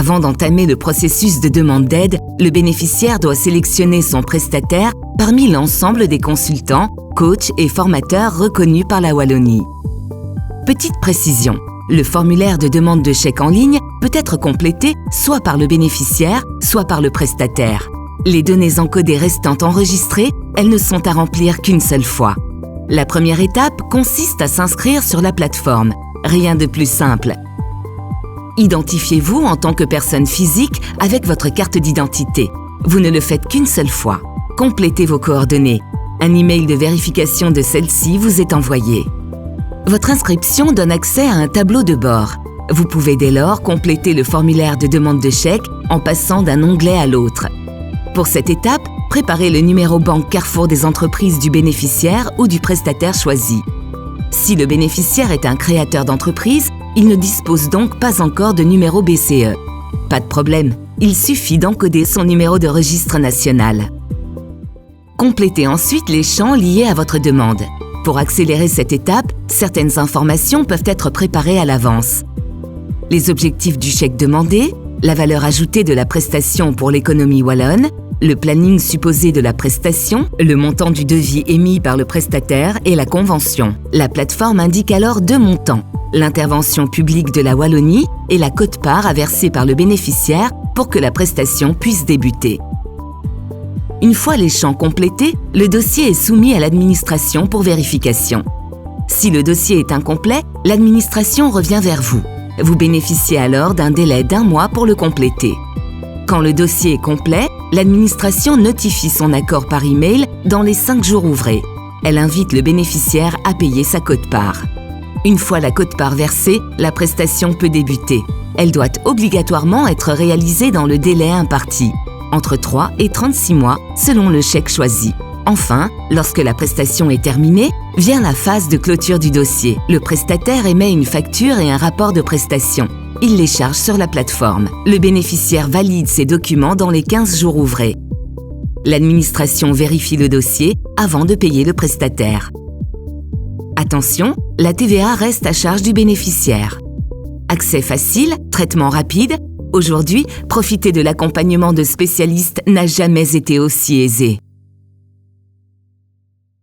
Avant d'entamer le processus de demande d'aide, le bénéficiaire doit sélectionner son prestataire parmi l'ensemble des consultants, coachs et formateurs reconnus par la Wallonie. Petite précision, le formulaire de demande de chèque en ligne peut être complété soit par le bénéficiaire, soit par le prestataire. Les données encodées restant enregistrées, elles ne sont à remplir qu'une seule fois. La première étape consiste à s'inscrire sur la plateforme. Rien de plus simple. Identifiez-vous en tant que personne physique avec votre carte d'identité. Vous ne le faites qu'une seule fois. Complétez vos coordonnées. Un email de vérification de celle-ci vous est envoyé. Votre inscription donne accès à un tableau de bord. Vous pouvez dès lors compléter le formulaire de demande de chèque en passant d'un onglet à l'autre. Pour cette étape, préparez le numéro banque Carrefour des entreprises du bénéficiaire ou du prestataire choisi. Si le bénéficiaire est un créateur d'entreprise, il ne dispose donc pas encore de numéro BCE. Pas de problème, il suffit d'encoder son numéro de registre national. Complétez ensuite les champs liés à votre demande. Pour accélérer cette étape, certaines informations peuvent être préparées à l'avance. Les objectifs du chèque demandé, la valeur ajoutée de la prestation pour l'économie wallonne, le planning supposé de la prestation, le montant du devis émis par le prestataire et la convention. La plateforme indique alors deux montants, l'intervention publique de la Wallonie et la quote-part à verser par le bénéficiaire pour que la prestation puisse débuter. Une fois les champs complétés, le dossier est soumis à l'administration pour vérification. Si le dossier est incomplet, l'administration revient vers vous. Vous bénéficiez alors d'un délai d'1 mois pour le compléter. Quand le dossier est complet, l'administration notifie son accord par email dans les 5 jours ouvrés. Elle invite le bénéficiaire à payer sa quote-part. Une fois la quote-part versée, la prestation peut débuter. Elle doit obligatoirement être réalisée dans le délai imparti, entre 3 et 36 mois selon le chèque choisi. Enfin, lorsque la prestation est terminée, vient la phase de clôture du dossier. Le prestataire émet une facture et un rapport de prestation. Il les charge sur la plateforme. Le bénéficiaire valide ces documents dans les 15 jours ouvrés. L'administration vérifie le dossier avant de payer le prestataire. Attention, la TVA reste à charge du bénéficiaire. Accès facile, traitement rapide. Aujourd'hui, profiter de l'accompagnement de spécialistes n'a jamais été aussi aisé.